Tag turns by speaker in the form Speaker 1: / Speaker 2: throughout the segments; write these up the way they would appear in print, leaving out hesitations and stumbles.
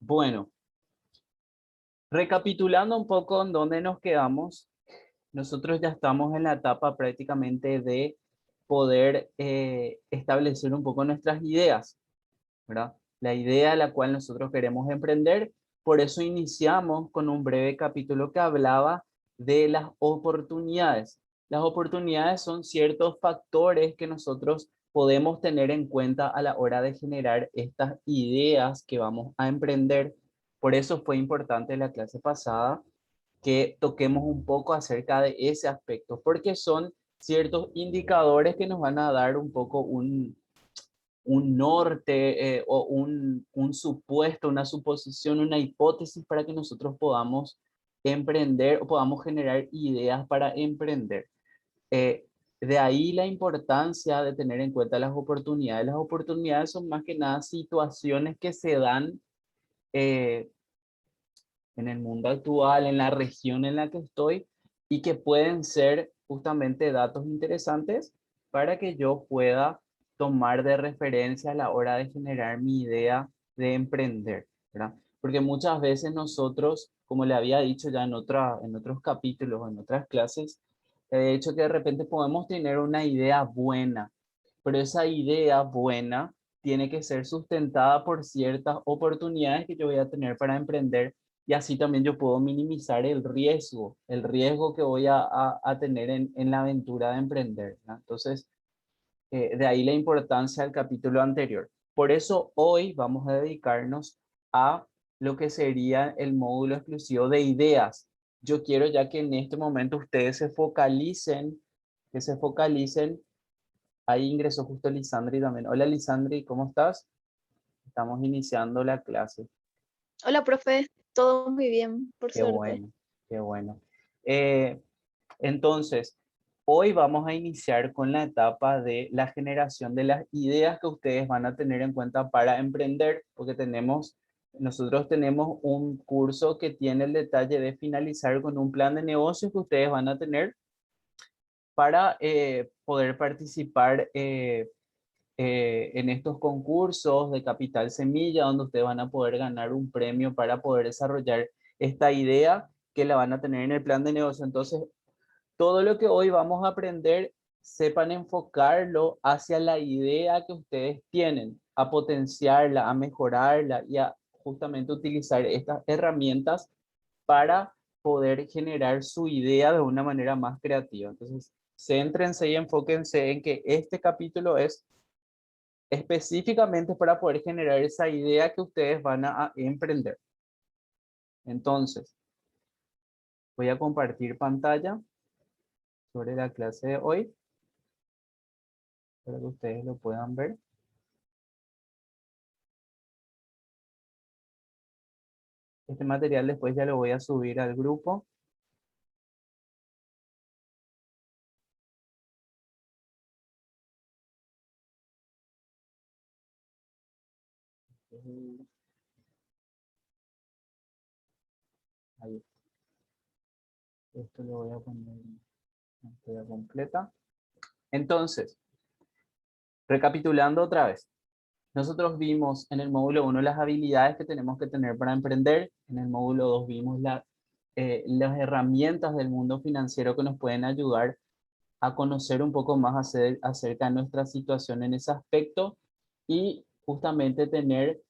Speaker 1: Bueno, recapitulando un poco en dónde nos quedamos, nosotros ya estamos en la etapa prácticamente de poder establecer un poco nuestras ideas, ¿verdad? La idea a la cual nosotros queremos emprender. Por eso iniciamos con un breve capítulo que hablaba de las oportunidades. Las oportunidades son ciertos factores que nosotros podemos tener en cuenta a la hora de generar estas ideas que vamos a emprender. Por eso fue importante en la clase pasada que toquemos un poco acerca de ese aspecto, porque son ciertos indicadores que nos van a dar un poco un norte o un supuesto, una suposición, una hipótesis para que nosotros podamos emprender o podamos generar ideas para emprender. Eh, de ahí la importancia de tener en cuenta las oportunidades. Las oportunidades son más que nada situaciones que se dan eh, en el mundo actual, en la región en la que estoy, y que pueden ser justamente datos interesantes para que yo pueda tomar de referencia a la hora de generar mi idea de emprender, ¿verdad? Porque muchas veces nosotros, como le había dicho ya en otros capítulos, en otras clases, he dicho que de repente podemos tener una idea buena, pero esa idea buena tiene que ser sustentada por ciertas oportunidades que yo voy a tener para emprender, y así también yo puedo minimizar el riesgo que voy a tener en la aventura de emprender, ¿no? Entonces, de ahí la importancia del capítulo anterior. Por eso hoy vamos a dedicarnos a lo que sería el módulo exclusivo de ideas. Yo quiero ya que en este momento ustedes que se focalicen. Ahí ingresó justo Lisandri también. Hola Lisandri, ¿cómo estás? Estamos iniciando la clase.
Speaker 2: Hola, profe, todo muy bien, por
Speaker 1: Qué
Speaker 2: suerte.
Speaker 1: bueno, qué bueno. Eh, entonces, hoy vamos a iniciar con la etapa de la generación de las ideas que ustedes van a tener en cuenta para emprender, porque nosotros tenemos un curso que tiene el detalle de finalizar con un plan de negocios que ustedes van a tener para poder participar en estos concursos de Capital Semilla, donde ustedes van a poder ganar un premio para poder desarrollar esta idea que la van a tener en el plan de negocio. Entonces, todo lo que hoy vamos a aprender, sepan enfocarlo hacia la idea que ustedes tienen, a potenciarla, a mejorarla y a justamente utilizar estas herramientas para poder generar su idea de una manera más creativa. Entonces, céntrense y enfóquense en que este capítulo es específicamente para poder generar esa idea que ustedes van a emprender. Entonces, voy a compartir pantalla sobre la clase de hoy para que ustedes lo puedan ver. Este material después ya lo voy a subir al grupo. Ahí. Esto lo voy a poner en pantalla completa. Entonces, recapitulando otra vez. Nosotros vimos en el módulo 1 las habilidades que tenemos que tener para emprender. En el módulo 2 vimos las herramientas del mundo financiero que nos pueden ayudar a conocer un poco más acerca de nuestra situación en ese aspecto y justamente tener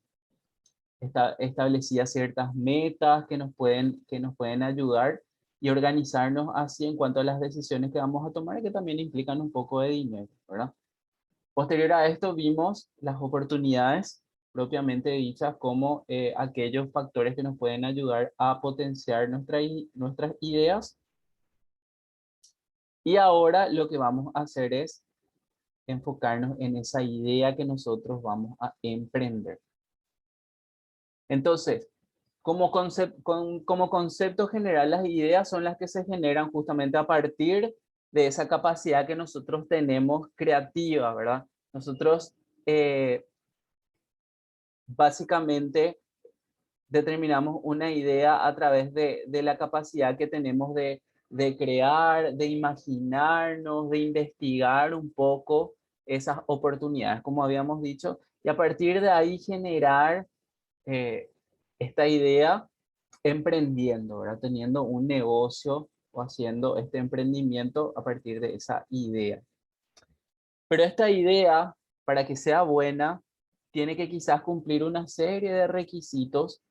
Speaker 1: establecidas ciertas metas que nos pueden ayudar y organizarnos así en cuanto a las decisiones que vamos a tomar y que también implican un poco de dinero, ¿verdad? Posterior a esto vimos las oportunidades propiamente dichas como aquellos factores que nos pueden ayudar a potenciar nuestras ideas, y ahora lo que vamos a hacer es enfocarnos en esa idea que nosotros vamos a emprender. Entonces, como concepto general, las ideas son las que se generan justamente a partir de esa capacidad que nosotros tenemos creativa, ¿verdad? Nosotros básicamente determinamos una idea a través de la capacidad que tenemos de crear, de imaginarnos, de investigar un poco esas oportunidades, como habíamos dicho, y a partir de ahí generar esta idea emprendiendo, ¿verdad? Teniendo un negocio o haciendo este emprendimiento a partir de esa idea. Pero esta idea, para que sea buena, tiene que quizás cumplir una serie de requisitos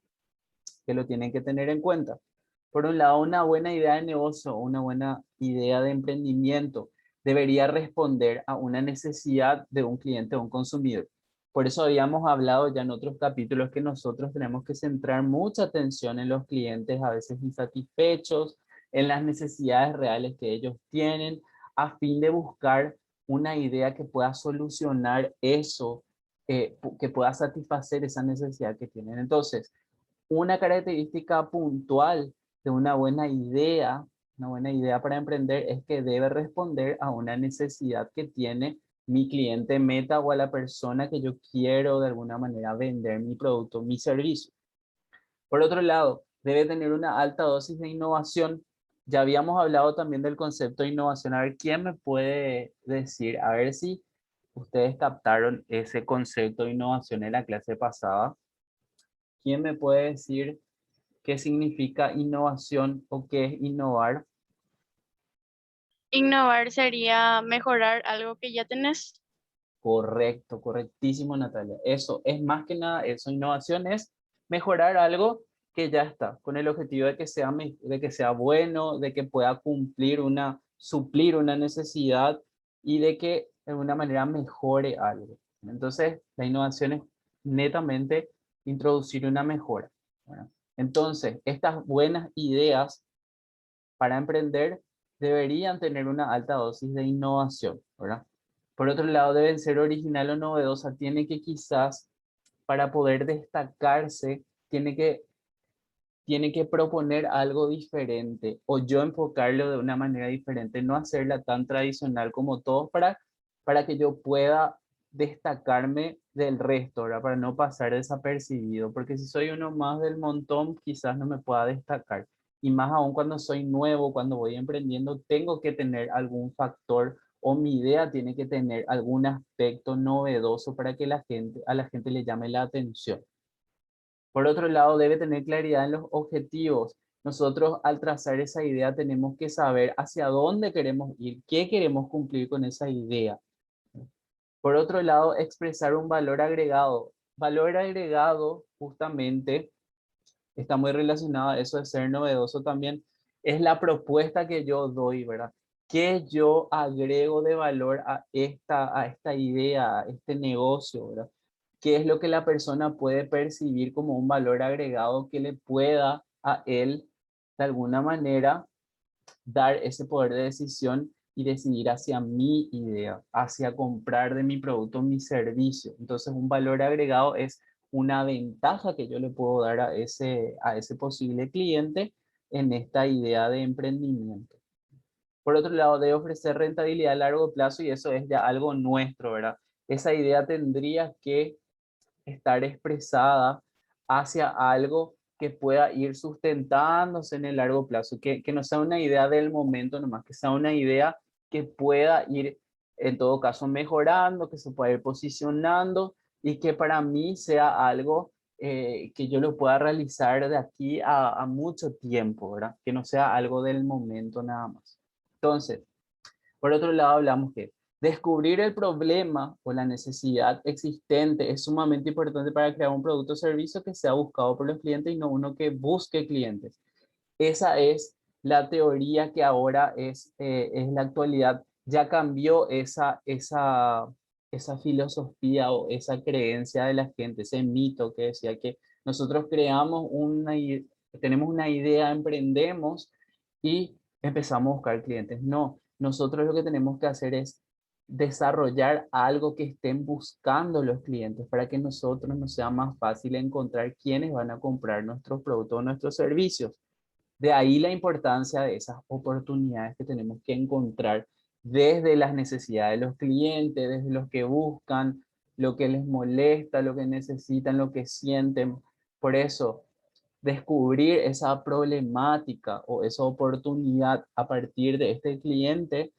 Speaker 1: que lo tienen que tener en cuenta. Por un lado, una buena idea de negocio, una buena idea de emprendimiento debería responder a una necesidad de un cliente o un consumidor. Por eso habíamos hablado ya en otros capítulos que nosotros tenemos que centrar mucha atención en los clientes a veces insatisfechos, en las necesidades reales que ellos tienen, a fin de buscar una idea que pueda solucionar eso, que pueda satisfacer esa necesidad que tienen. Entonces, una característica puntual de una buena idea para emprender es que debe responder a una necesidad que tiene mi cliente meta o a la persona que yo quiero de alguna manera vender mi producto, mi servicio. Por otro lado, debe tener una alta dosis de innovación. Ya habíamos hablado también del concepto de innovación. A ver, ¿quién me puede decir? A ver si ustedes captaron ese concepto de innovación en la clase pasada. ¿Quién me puede decir qué significa innovación o qué es innovar?
Speaker 3: Innovar sería mejorar algo que ya tenés.
Speaker 1: Correcto, correctísimo, Natalia. Eso es más que nada eso. Innovación es mejorar algo que ya está, con el objetivo de que sea, de que sea bueno, de que pueda suplir una necesidad y de que de alguna manera mejore algo. Entonces, la innovación es netamente introducir una mejora, ¿verdad? Entonces, estas buenas ideas para emprender deberían tener una alta dosis de innovación, ¿verdad? Por otro lado, deben ser original o novedosa. Tiene que quizás, para poder destacarse, tiene que proponer algo diferente o yo enfocarlo de una manera diferente, no hacerla tan tradicional como todos para que yo pueda destacarme del resto, ¿verdad? Para no pasar desapercibido, porque si soy uno más del montón, quizás no me pueda destacar. Y más aún cuando soy nuevo, cuando voy emprendiendo, tengo que tener algún factor o mi idea tiene que tener algún aspecto novedoso para que a la gente le llame la atención. Por otro lado, debe tener claridad en los objetivos. Nosotros al trazar esa idea tenemos que saber hacia dónde queremos ir, qué queremos cumplir con esa idea. Por otro lado, expresar un valor agregado. Valor agregado justamente está muy relacionado a eso de ser novedoso también. Es la propuesta que yo doy, ¿verdad? ¿Qué yo agrego de valor a esta idea, a este negocio, ¿verdad? ¿Qué es lo que la persona puede percibir como un valor agregado que le pueda a él, de alguna manera, dar ese poder de decisión y decidir hacia mi idea, hacia comprar de mi producto, mi servicio? Entonces, un valor agregado es una ventaja que yo le puedo dar a ese posible cliente en esta idea de emprendimiento. Por otro lado, debe ofrecer rentabilidad a largo plazo y eso es ya algo nuestro, ¿verdad? Esa idea tendría que estar expresada hacia algo que pueda ir sustentándose en el largo plazo, que no sea una idea del momento nomás, que sea una idea que pueda ir en todo caso mejorando, que se pueda ir posicionando y que para mí sea algo que yo lo pueda realizar de aquí a mucho tiempo, ¿verdad? Que no sea algo del momento nada más. Entonces, por otro lado, hablamos que descubrir el problema o la necesidad existente es sumamente importante para crear un producto o servicio que sea buscado por los clientes y no uno que busque clientes. Esa es la teoría que ahora es la actualidad. Ya cambió esa filosofía o esa creencia de la gente, ese mito que decía que nosotros tenemos una idea, emprendemos y empezamos a buscar clientes. No, nosotros lo que tenemos que hacer es desarrollar algo que estén buscando los clientes para que nosotros nos sea más fácil encontrar quiénes van a comprar nuestros productos o nuestros servicios. De ahí la importancia de esas oportunidades que tenemos que encontrar desde las necesidades de los clientes, desde los que buscan, lo que les molesta, lo que necesitan, lo que sienten. Por eso, descubrir esa problemática o esa oportunidad a partir de este cliente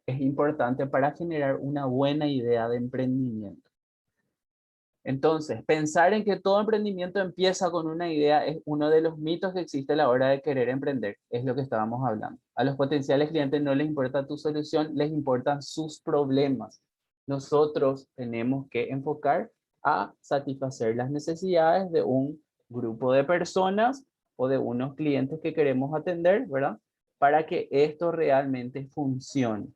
Speaker 1: es importante para generar una buena idea de emprendimiento. Entonces, pensar en que todo emprendimiento empieza con una idea es uno de los mitos que existe a la hora de querer emprender, es lo que estábamos hablando. A los potenciales clientes no les importa tu solución, les importan sus problemas. Nosotros tenemos que enfocar a satisfacer las necesidades de un grupo de personas o de unos clientes que queremos atender, ¿verdad? Para que esto realmente funcione.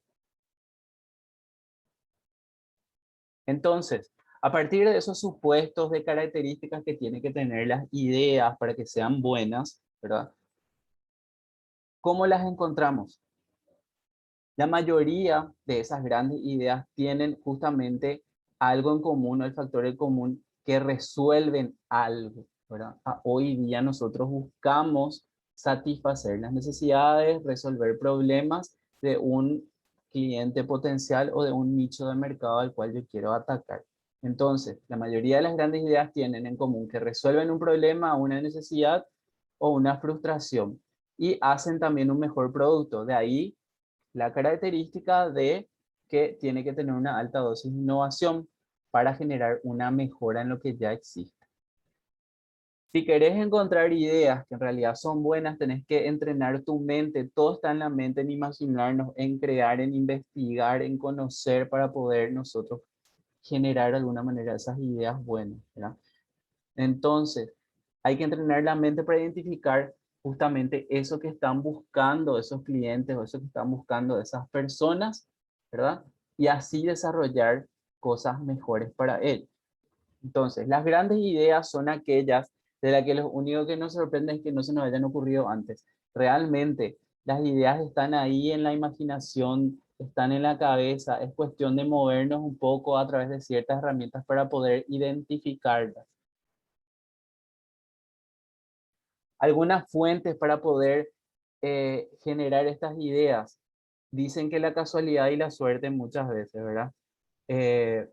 Speaker 1: Entonces, a partir de esos supuestos de características que tienen que tener las ideas para que sean buenas, ¿verdad? ¿Cómo las encontramos? La mayoría de esas grandes ideas tienen justamente algo en común, o el factor en común, que resuelven algo, ¿verdad? Hoy día nosotros buscamos satisfacer las necesidades, resolver problemas de un cliente potencial o de un nicho de mercado al cual yo quiero atacar. Entonces, la mayoría de las grandes ideas tienen en común que resuelven un problema, una necesidad o una frustración y hacen también un mejor producto. De ahí la característica de que tiene que tener una alta dosis de innovación para generar una mejora en lo que ya existe. Si querés encontrar ideas que en realidad son buenas, tenés que entrenar tu mente. Todo está en la mente, en imaginarnos, en crear, en investigar, en conocer para poder nosotros generar de alguna manera esas ideas buenas, ¿verdad? Entonces, hay que entrenar la mente para identificar justamente eso que están buscando esos clientes o eso que están buscando esas personas, ¿verdad? Y así desarrollar cosas mejores para él. Entonces, las grandes ideas son aquellas de las que lo único que nos sorprende es que no se nos hayan ocurrido antes. Realmente, las ideas están ahí en la imaginación, están en la cabeza, es cuestión de movernos un poco a través de ciertas herramientas para poder identificarlas. Algunas fuentes para poder generar estas ideas. Dicen que la casualidad y la suerte muchas veces, ¿verdad? Eh,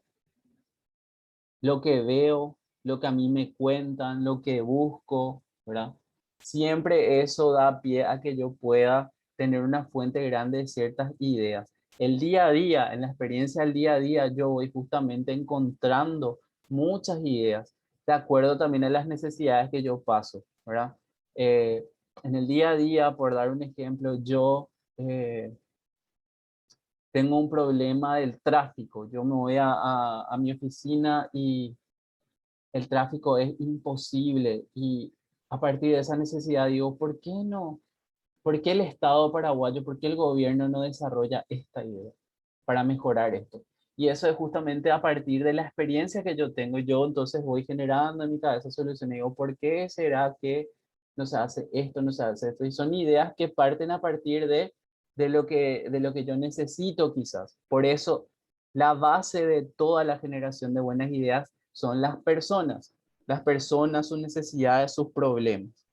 Speaker 1: lo que veo, lo que a mí me cuentan, lo que busco, ¿verdad? Siempre eso da pie a que yo pueda tener una fuente grande de ciertas ideas. El día a día, en la experiencia del día a día, yo voy justamente encontrando muchas ideas, de acuerdo también a las necesidades que yo paso, ¿verdad? Eh, en el día a día, por dar un ejemplo, yo tengo un problema del tráfico. Yo me voy a mi oficina y el tráfico es imposible y a partir de esa necesidad digo, ¿por qué no? ¿Por qué el Estado paraguayo, por qué el gobierno no desarrolla esta idea para mejorar esto? Y eso es justamente a partir de la experiencia que yo tengo. Yo entonces voy generando en mi cabeza soluciones y digo, ¿por qué será que no se hace esto, no se hace esto? Y son ideas que parten a partir de lo que yo necesito quizás. Por eso la base de toda la generación de buenas ideas son las personas, sus necesidades, sus problemas.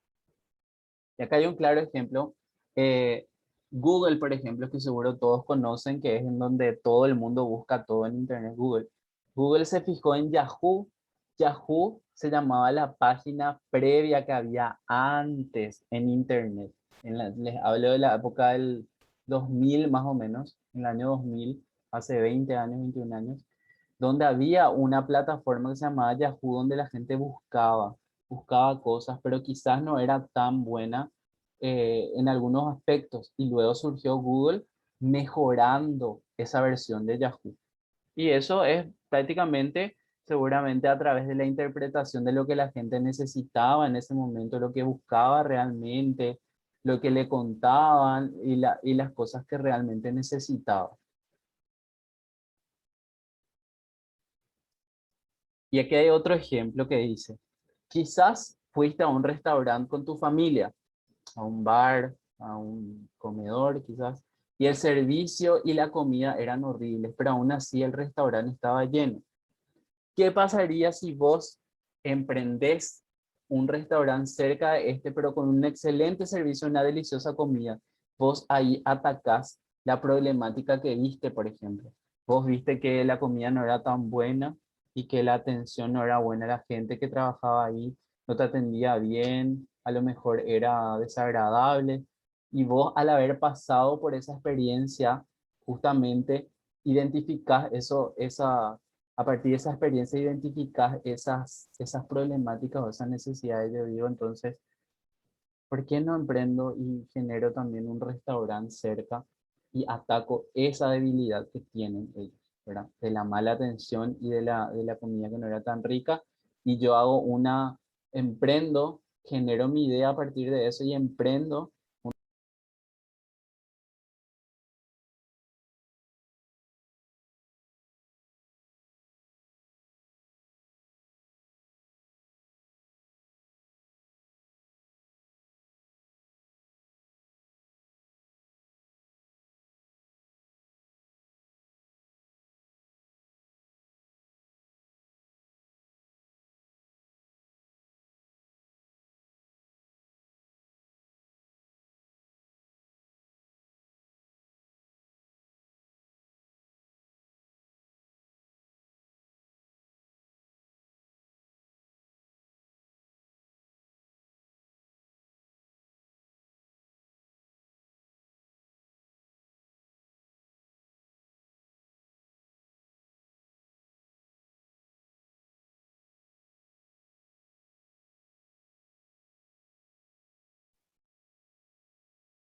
Speaker 1: Y acá hay un claro ejemplo. eh, Google, por ejemplo, que seguro todos conocen, que es en donde todo el mundo busca todo en Internet, Google. Google se fijó en Yahoo. Yahoo se llamaba la página previa que había antes en Internet. Les hablo de la época del 2000 más o menos, en el año 2000, hace 20 años, 21 años, donde había una plataforma que se llamaba Yahoo, donde la gente buscaba cosas, pero quizás no era tan buena en algunos aspectos. Y luego surgió Google mejorando esa versión de Yahoo. Y eso es prácticamente, seguramente a través de la interpretación de lo que la gente necesitaba en ese momento, lo que buscaba realmente, lo que le contaban y las cosas que realmente necesitaba. Y aquí hay otro ejemplo que dice, quizás fuiste a un restaurante con tu familia, a un bar, a un comedor quizás, y el servicio y la comida eran horribles, pero aún así el restaurante estaba lleno. ¿Qué pasaría si vos emprendés un restaurante cerca de este, pero con un excelente servicio, una deliciosa comida? Vos ahí atacás la problemática que viste, por ejemplo. Vos viste que la comida no era tan buena y que la atención no era buena. La gente que trabajaba ahí no te atendía bien, a lo mejor era desagradable. Y vos al haber pasado por esa experiencia, justamente identificás eso, esa a partir de esa experiencia identificas esas problemáticas o esas necesidades. Yo digo, entonces, ¿por qué no emprendo y genero también un restaurante cerca y ataco esa debilidad que tienen ellos, ¿verdad? De la mala atención y de la comida que no era tan rica. Y yo emprendo, genero mi idea a partir de eso y emprendo.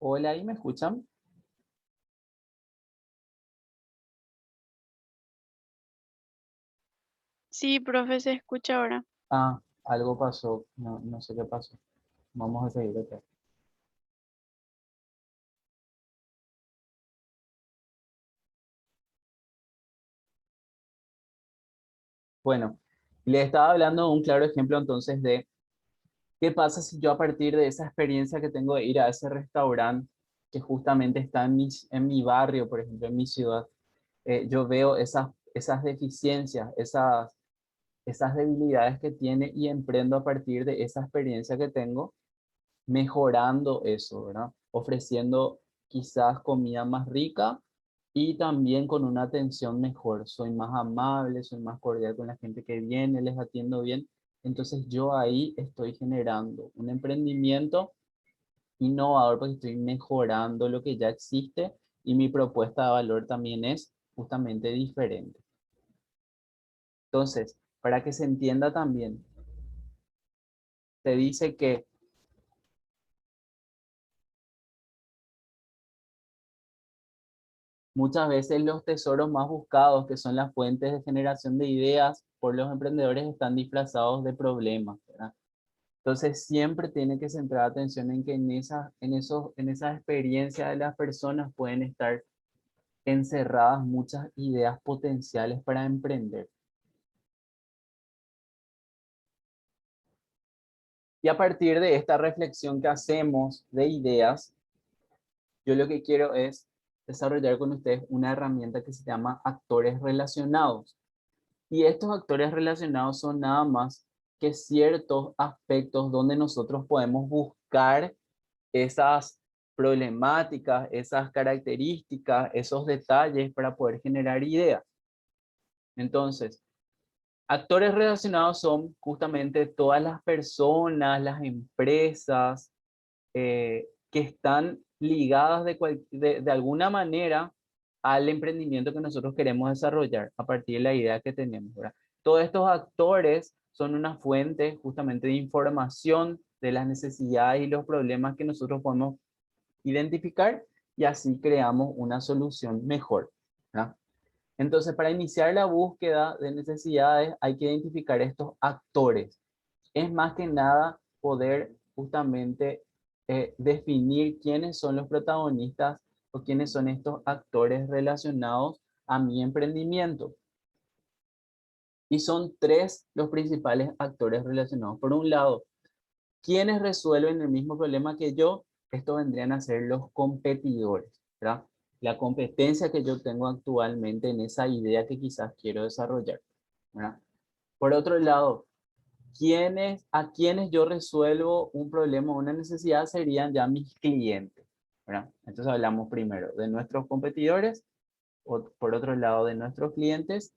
Speaker 1: Hola, ¿ahí me escuchan?
Speaker 3: Sí, profe, se escucha ahora.
Speaker 1: Ah, algo pasó, no sé qué pasó. Vamos a seguir acá. Bueno, le estaba hablando de un claro ejemplo entonces de qué pasa si yo a partir de esa experiencia que tengo de ir a ese restaurante que justamente está en mi barrio, por ejemplo, en mi ciudad, yo veo esas deficiencias, esas debilidades que tiene y emprendo a partir de esa experiencia que tengo, mejorando eso, ¿verdad? Ofreciendo quizás comida más rica y también con una atención mejor. Soy más amable, soy más cordial con la gente que viene, les atiendo bien. Entonces yo ahí estoy generando un emprendimiento innovador porque estoy mejorando lo que ya existe y mi propuesta de valor también es justamente diferente. Entonces, para que se entienda también, se dice que muchas veces los tesoros más buscados, que son las fuentes de generación de ideas por los emprendedores, están disfrazados de problemas, ¿verdad? Entonces siempre tiene que centrar atención en que en esa experiencia de las personas pueden estar encerradas muchas ideas potenciales para emprender. Y a partir de esta reflexión que hacemos de ideas, yo lo que quiero es desarrollar con ustedes una herramienta que se llama actores relacionados. Y estos actores relacionados son nada más que ciertos aspectos donde nosotros podemos buscar esas problemáticas, esas características, esos detalles para poder generar ideas. Entonces, actores relacionados son justamente todas las personas, las empresas que están ligadas de alguna manera al emprendimiento que nosotros queremos desarrollar a partir de la idea que tenemos, ¿verdad? Todos estos actores son una fuente justamente de información de las necesidades y los problemas que nosotros podemos identificar y así creamos una solución mejor, ¿verdad? Entonces, para iniciar la búsqueda de necesidades hay que identificar estos actores. Es más que nada poder justamente definir quiénes son los protagonistas o quiénes son estos actores relacionados a mi emprendimiento. Y son tres los principales actores relacionados. Por un lado, quienes resuelven el mismo problema que yo, estos vendrían a ser los competidores, ¿verdad? La competencia que yo tengo actualmente en esa idea que quizás quiero desarrollar, ¿verdad? Por otro lado, a quienes yo resuelvo un problema o una necesidad serían ya mis clientes, ¿verdad? Entonces hablamos primero de nuestros competidores, o por otro lado de nuestros clientes,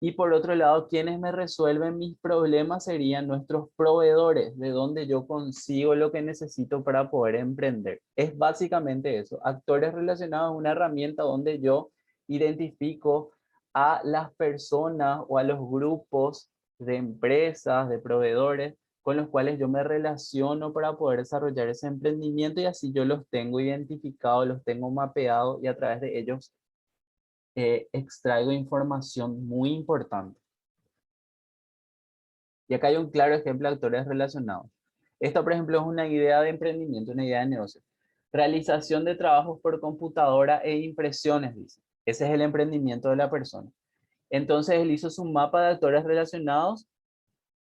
Speaker 1: y por otro lado, quienes me resuelven mis problemas serían nuestros proveedores, de donde yo consigo lo que necesito para poder emprender. Es básicamente eso. Actores relacionados a una herramienta donde yo identifico a las personas o a los grupos de empresas, de proveedores, con los cuales yo me relaciono para poder desarrollar ese emprendimiento y así yo los tengo identificados, los tengo mapeados y a través de ellos extraigo información muy importante. Y acá hay un claro ejemplo de actores relacionados. Esto, por ejemplo, es una idea de emprendimiento, una idea de negocio. Realización de trabajos por computadora e impresiones, dice. Ese es el emprendimiento de la persona. Entonces él hizo su mapa de actores relacionados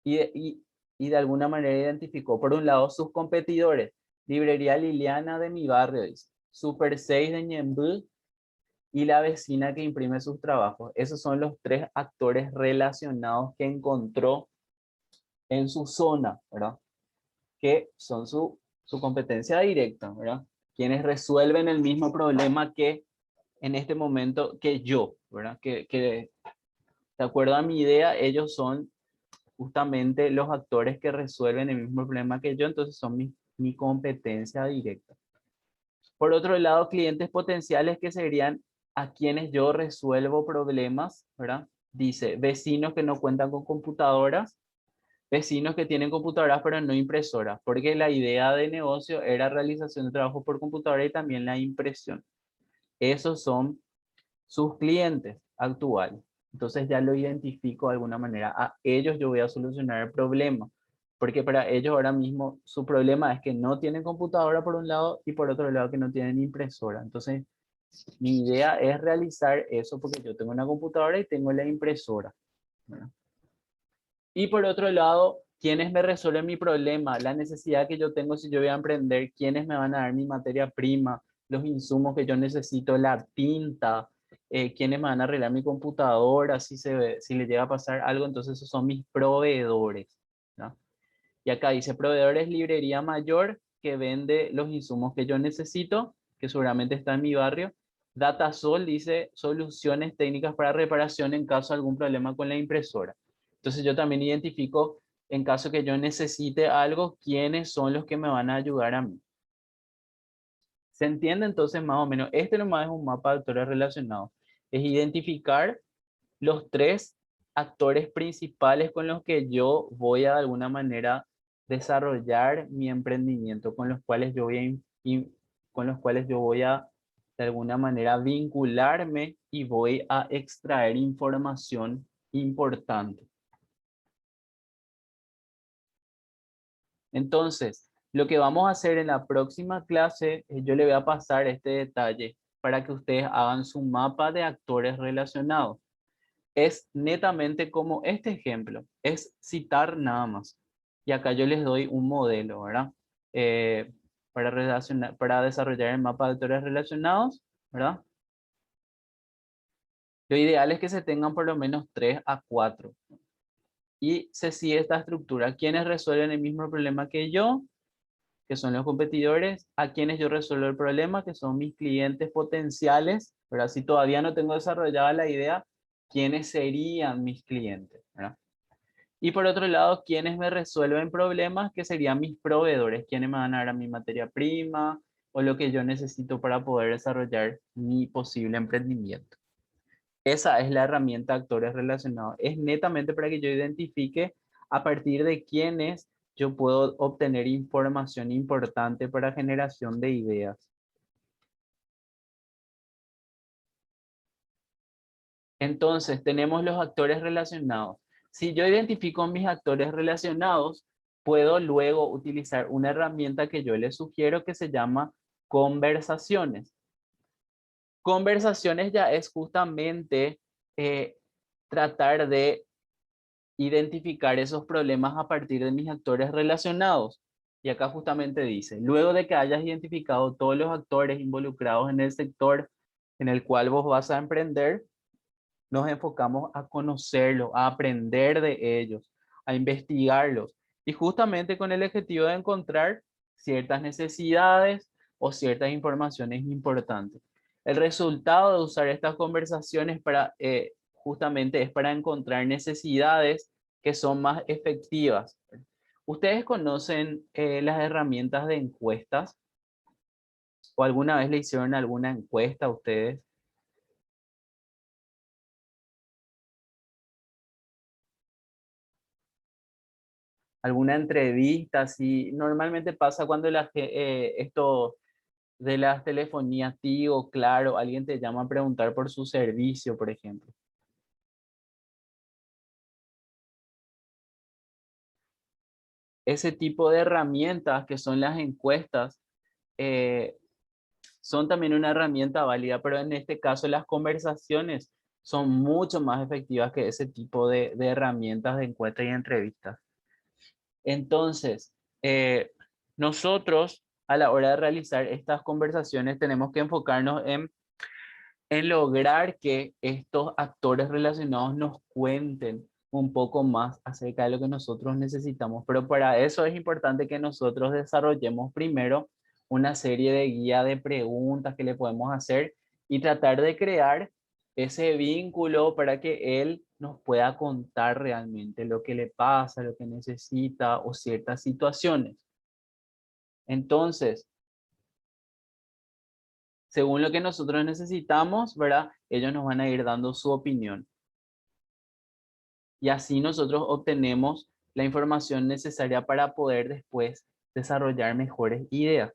Speaker 1: y de alguna manera identificó, por un lado, sus competidores. Librería Liliana de mi barrio, dice. Super 6 de Ñemby y la vecina que imprime sus trabajos. Esos son los 3 actores relacionados que encontró en su zona, ¿verdad? Que son su competencia directa, ¿verdad? Quienes resuelven el mismo problema que en este momento que yo, ¿verdad? Que de acuerdo a mi idea, ellos son justamente los actores que resuelven el mismo problema que yo, entonces son mi competencia directa. Por otro lado, clientes potenciales que serían a quienes yo resuelvo problemas, ¿verdad? Dice, vecinos que no cuentan con computadoras, vecinos que tienen computadoras pero no impresoras, porque la idea de negocio era realización de trabajo por computadora y también la impresión. Esos son sus clientes actuales. Entonces ya lo identifico de alguna manera. A ellos yo voy a solucionar el problema, porque para ellos ahora mismo su problema es que no tienen computadora por un lado y por otro lado que no tienen impresora. Entonces mi idea es realizar eso porque yo tengo una computadora y tengo la impresora, ¿verdad? Y por otro lado, ¿quiénes me resuelven mi problema? La necesidad que yo tengo si yo voy a emprender, ¿quiénes me van a dar mi materia prima? Los insumos que yo necesito, la tinta, ¿quiénes me van a arreglar mi computadora? Si le llega a pasar algo, entonces esos son mis proveedores, ¿no? Y acá dice, proveedores librería mayor que vende los insumos que yo necesito, que seguramente está en mi barrio. Datasol dice, soluciones técnicas para reparación en caso de algún problema con la impresora. Entonces yo también identifico, en caso que yo necesite algo, quiénes son los que me van a ayudar a mí. ¿Se entiende entonces más o menos? Este nomás es un mapa de actores relacionados. Es identificar los 3 actores principales con los que yo voy a de alguna manera desarrollar mi emprendimiento, con los cuales yo con los cuales yo voy a de alguna manera vincularme y voy a extraer información importante. Entonces, lo que vamos a hacer en la próxima clase, yo le voy a pasar este detalle para que ustedes hagan su mapa de actores relacionados. Es netamente como este ejemplo, es citar nada más. Y acá yo les doy un modelo, ¿verdad? Para desarrollar el mapa de actores relacionados, ¿verdad? Lo ideal es que se tengan por lo menos 3 a 4. Y se sigue esta estructura. ¿Quiénes resuelven el mismo problema que yo? Que son los competidores. ¿A quienes yo resuelvo el problema? Que son mis clientes potenciales, ¿verdad? Si todavía no tengo desarrollada la idea, ¿quiénes serían mis clientes? ¿Verdad? Y por otro lado, ¿quiénes me resuelven problemas? Que serían mis proveedores, quienes me van a dar mi materia prima o lo que yo necesito para poder desarrollar mi posible emprendimiento. Esa es la herramienta actores relacionados. Es netamente para que yo identifique a partir de quiénes yo puedo obtener información importante para generación de ideas. Entonces, tenemos los actores relacionados. Si yo identifico mis actores relacionados, puedo luego utilizar una herramienta que yo les sugiero que se llama conversaciones. Conversaciones ya es justamente tratar de identificar esos problemas a partir de mis actores relacionados. Y acá justamente dice, luego de que hayas identificado todos los actores involucrados en el sector en el cual vos vas a emprender, nos enfocamos a conocerlos, a aprender de ellos, a investigarlos y justamente con el objetivo de encontrar ciertas necesidades o ciertas informaciones importantes. El resultado de usar estas conversaciones justamente es para encontrar necesidades que son más efectivas. ¿Ustedes conocen las herramientas de encuestas? ¿O alguna vez le hicieron alguna encuesta a ustedes? alguna entrevista, si normalmente pasa cuando esto de las telefonías Tigo, Claro, alguien te llama a preguntar por su servicio, por ejemplo. Ese tipo de herramientas que son las encuestas eh, son también una herramienta válida, pero en este caso las conversaciones son mucho más efectivas que ese tipo de herramientas de encuestas y entrevistas. Entonces, nosotros a la hora de realizar estas conversaciones tenemos que enfocarnos en lograr que estos actores relacionados nos cuenten un poco más acerca de lo que nosotros necesitamos. Pero para eso es importante que nosotros desarrollemos primero una serie de guía de preguntas que le podemos hacer y tratar de crear ese vínculo para que él nos pueda contar realmente lo que le pasa, lo que necesita o ciertas situaciones. Entonces, según lo que nosotros necesitamos, ¿verdad? Ellos nos van a ir dando su opinión. Y así nosotros obtenemos la información necesaria para poder después desarrollar mejores ideas.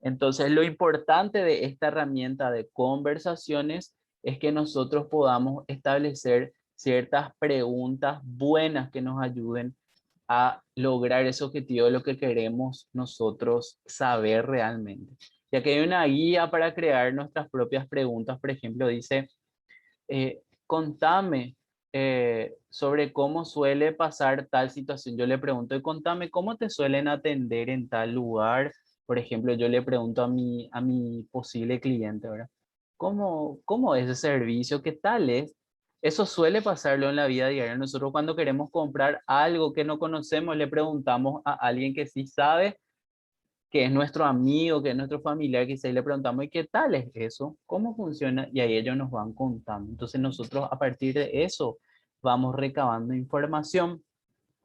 Speaker 1: Entonces, lo importante de esta herramienta de conversaciones es que nosotros podamos establecer ciertas preguntas buenas que nos ayuden a lograr ese objetivo de lo que queremos nosotros saber realmente. Ya que hay una guía para crear nuestras propias preguntas, por ejemplo, dice, contame sobre cómo suele pasar tal situación. Yo le pregunto, y contame cómo te suelen atender en tal lugar. Por ejemplo, yo le pregunto a mi posible cliente, ¿verdad? ¿Cómo es ese servicio? ¿Qué tal es? Eso suele pasarlo en la vida diaria. Nosotros cuando queremos comprar algo que no conocemos, le preguntamos a alguien que sí sabe, que es nuestro amigo, que es nuestro familiar, quizá y le preguntamos, ¿y qué tal es eso? ¿Cómo funciona? Y ahí ellos nos van contando. Entonces nosotros a partir de eso vamos recabando información,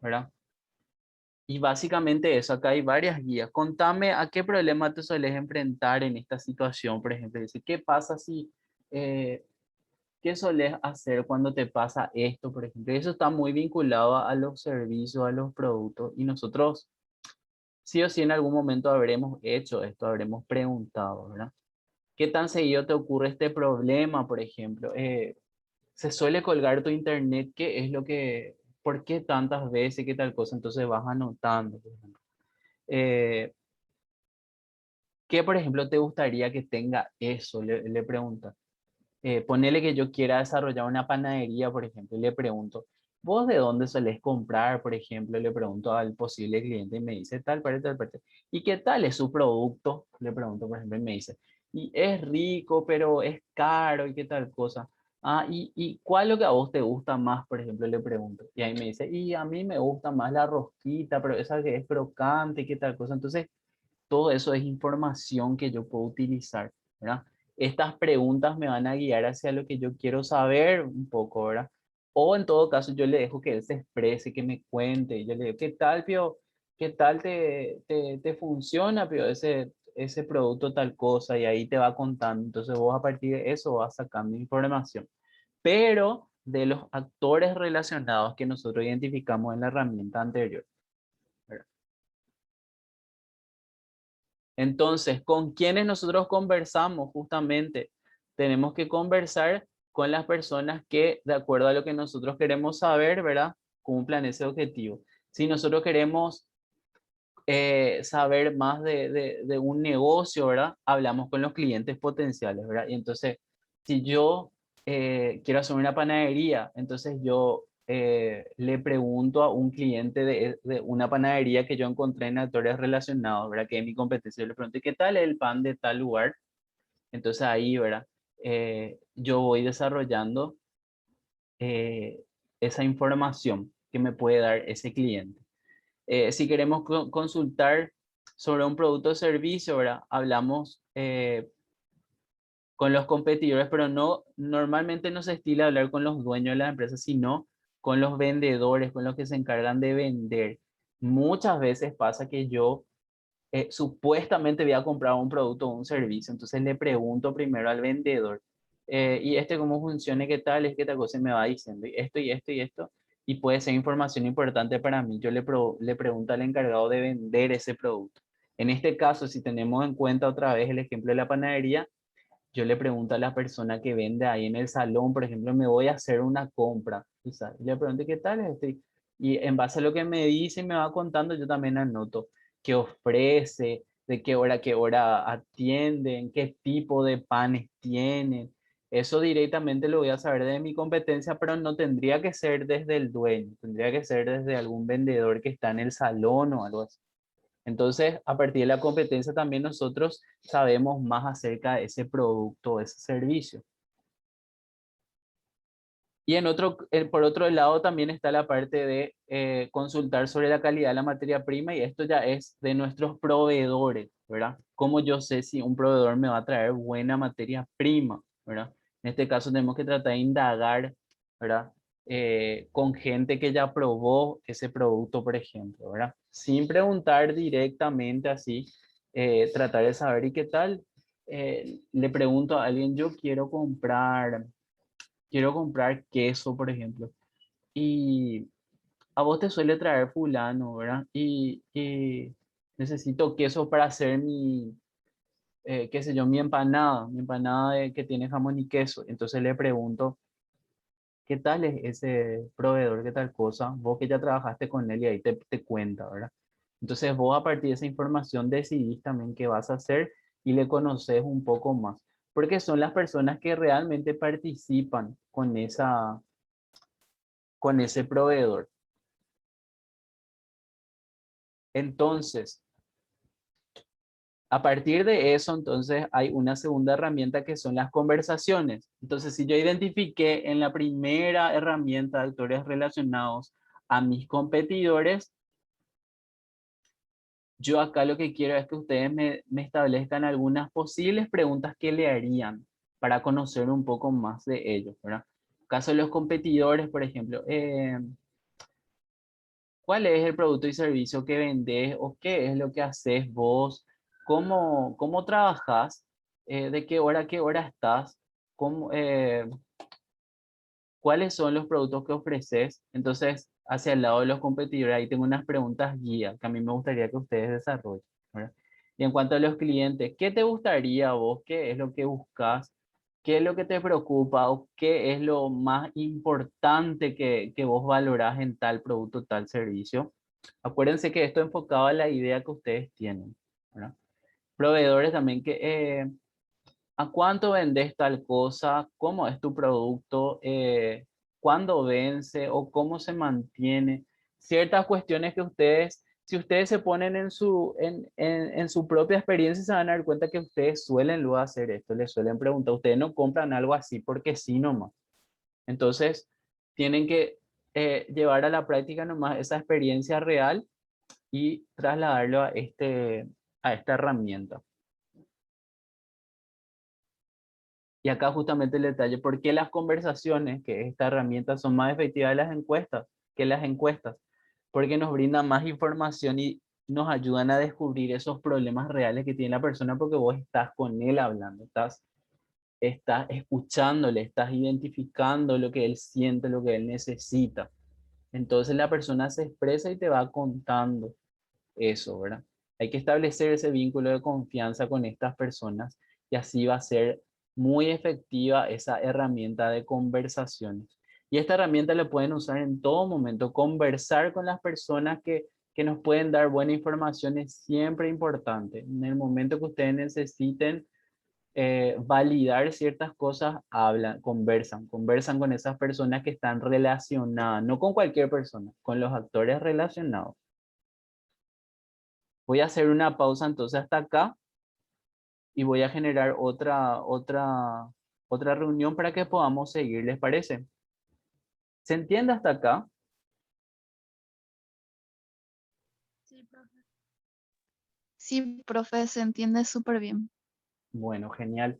Speaker 1: ¿verdad? Y básicamente eso, acá hay varias guías. Contame a qué problema te sueles enfrentar en esta situación, por ejemplo. Dice, ¿qué pasa si, qué sueles hacer cuando te pasa esto, por ejemplo? Y eso está muy vinculado a los servicios, a los productos. Y nosotros sí o sí en algún momento habremos hecho esto, habremos preguntado, ¿verdad? ¿Qué tan seguido te ocurre este problema, por ejemplo? ¿Se suele colgar tu internet? ¿Qué es lo que, por qué tantas veces, qué tal cosa? Entonces vas anotando, por ejemplo. Eh, ¿Qué, por ejemplo, te gustaría que tenga eso? Le pregunta. Ponele que yo quiera desarrollar una panadería, por ejemplo, y le pregunto, ¿vos de dónde solés comprar, por ejemplo? Le pregunto al posible cliente y me dice tal parte, tal parte. ¿Y qué tal es su producto? Le pregunto, por ejemplo, y me dice, y es rico, pero es caro y qué tal cosa. Ah, y ¿cuál es lo que a vos te gusta más, por ejemplo? Le pregunto. Y ahí me dice, y a mí me gusta más la rosquita, pero esa que es crocante y qué tal cosa. Entonces, todo eso es información que yo puedo utilizar, ¿verdad? Estas preguntas me van a guiar hacia lo que yo quiero saber un poco, ¿verdad? O en todo caso yo le dejo que él se exprese, que me cuente. Y yo le digo, ¿qué tal, Pio? ¿Qué tal te funciona, Pio, ese producto tal cosa? Y ahí te va contando. Entonces vos a partir de eso vas sacando información. Pero de los actores relacionados que nosotros identificamos en la herramienta anterior. ¿Verdad? Entonces, ¿con quiénes nosotros conversamos? Justamente, tenemos que conversar con las personas que, de acuerdo a lo que nosotros queremos saber, ¿verdad? Cumplan ese objetivo. Si nosotros queremos saber más de un negocio, ¿verdad? Hablamos con los clientes potenciales, ¿verdad? Y entonces, si yo quiero hacer una panadería, entonces yo le pregunto a un cliente de una panadería que yo encontré en actores relacionados, ¿verdad? Que es mi competencia, yo le pregunto, ¿qué tal es el pan de tal lugar? Entonces ahí, ¿verdad? Yo voy desarrollando eh, esa información que me puede dar ese cliente. Si queremos consultar sobre un producto o servicio, ¿verdad? Hablamos con los competidores, pero no, normalmente no se estila hablar con los dueños de las empresas, sino con los vendedores, con los que se encargan de vender. Muchas veces pasa que yo supuestamente voy a comprar un producto o un servicio, entonces le pregunto primero al vendedor y cómo funciona, qué tal, es que tal cosa, y me va diciendo, y esto, y esto, y esto, y puede ser información importante para mí. Yo le pregunto al encargado de vender ese producto. En este caso, si tenemos en cuenta otra vez el ejemplo de la panadería, yo le pregunto a la persona que vende ahí en el salón, por ejemplo, me voy a hacer una compra, quizás, y le pregunto, ¿qué tal es esto? Y en base a lo que me dice y me va contando, yo también anoto qué ofrece, de qué hora atienden, qué tipo de panes tienen. Eso directamente lo voy a saber de mi competencia, pero no tendría que ser desde el dueño, tendría que ser desde algún vendedor que está en el salón o algo así. Entonces, a partir de la competencia también nosotros sabemos más acerca de ese producto o ese servicio. Y por otro lado también está la parte de consultar sobre la calidad de la materia prima, y esto ya es de nuestros proveedores, ¿verdad? ¿Cómo yo sé si un proveedor me va a traer buena materia prima, ¿verdad? En este caso tenemos que tratar de indagar, ¿verdad? Con gente que ya probó ese producto, por ejemplo, ¿verdad? Sin preguntar directamente así, tratar de saber, ¿y qué tal? Le pregunto a alguien, yo quiero comprar queso, por ejemplo, y a vos te suele traer fulano, ¿verdad? Y necesito queso para hacer qué sé yo, mi empanada que tiene jamón y queso. Entonces le pregunto, ¿qué tal es ese proveedor, qué tal cosa? Vos que ya trabajaste con él y ahí te cuenta, ¿verdad? Entonces vos a partir de esa información decidís también qué vas a hacer y le conoces un poco más, porque son las personas que realmente participan con ese proveedor. Entonces, a partir de eso, entonces hay una segunda herramienta que son las conversaciones. Entonces, si yo identifiqué en la primera herramienta de actores relacionados a mis competidores, yo acá lo que quiero es que ustedes me establezcan algunas posibles preguntas que le harían para conocer un poco más de ellos, ¿verdad? Caso de los competidores, por ejemplo, ¿cuál es el producto y servicio que vendes o qué es lo que haces vos? ¿Cómo trabajas? ¿De qué hora estás? ¿Cómo, cuáles son los productos que ofreces? Entonces, hacia el lado de los competidores, ahí tengo unas preguntas guía que a mí me gustaría que ustedes desarrollen, ¿verdad? Y en cuanto a los clientes, ¿qué te gustaría a vos? ¿Qué es lo que buscas? ¿Qué es lo que te preocupa o qué es lo más importante que vos valorás en tal producto, tal servicio? Acuérdense que esto enfocado a la idea que ustedes tienen, ¿verdad? Proveedores también ¿a cuánto vendes tal cosa? ¿Cómo es tu producto? ¿Cuándo vence o cómo se mantiene? Ciertas cuestiones que si ustedes se ponen en su propia experiencia, se van a dar cuenta que ustedes suelen luego hacer esto, les suelen preguntar, ustedes no compran algo así porque sí nomás. Entonces, tienen que llevar a la práctica nomás esa experiencia real y trasladarlo a esta herramienta. Y acá justamente el detalle, ¿por qué las conversaciones, que esta herramienta, son más efectivas que las encuestas? Porque nos brindan más información y nos ayudan a descubrir esos problemas reales que tiene la persona porque vos estás con él hablando, estás escuchándole, estás identificando lo que él siente, lo que él necesita. Entonces la persona se expresa y te va contando eso, ¿verdad? Hay que establecer ese vínculo de confianza con estas personas y así va a ser muy efectiva esa herramienta de conversaciones. Y esta herramienta la pueden usar en todo momento. Conversar con las personas que nos pueden dar buena información es siempre importante. En el momento que ustedes necesiten validar ciertas cosas, hablan, conversan con esas personas que están relacionadas, no con cualquier persona, con los actores relacionados. Voy a hacer una pausa entonces hasta acá y voy a generar otra reunión para que podamos seguir, ¿les parece? ¿Se entiende hasta acá?
Speaker 2: Sí, profe, se entiende súper bien.
Speaker 1: Bueno, genial.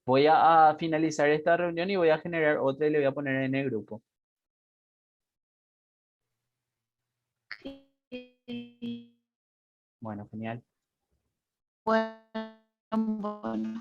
Speaker 1: Voy a finalizar esta reunión y voy a generar otra y le voy a poner en el grupo.
Speaker 2: Sí.
Speaker 1: Bueno, genial.
Speaker 2: Bueno, bueno.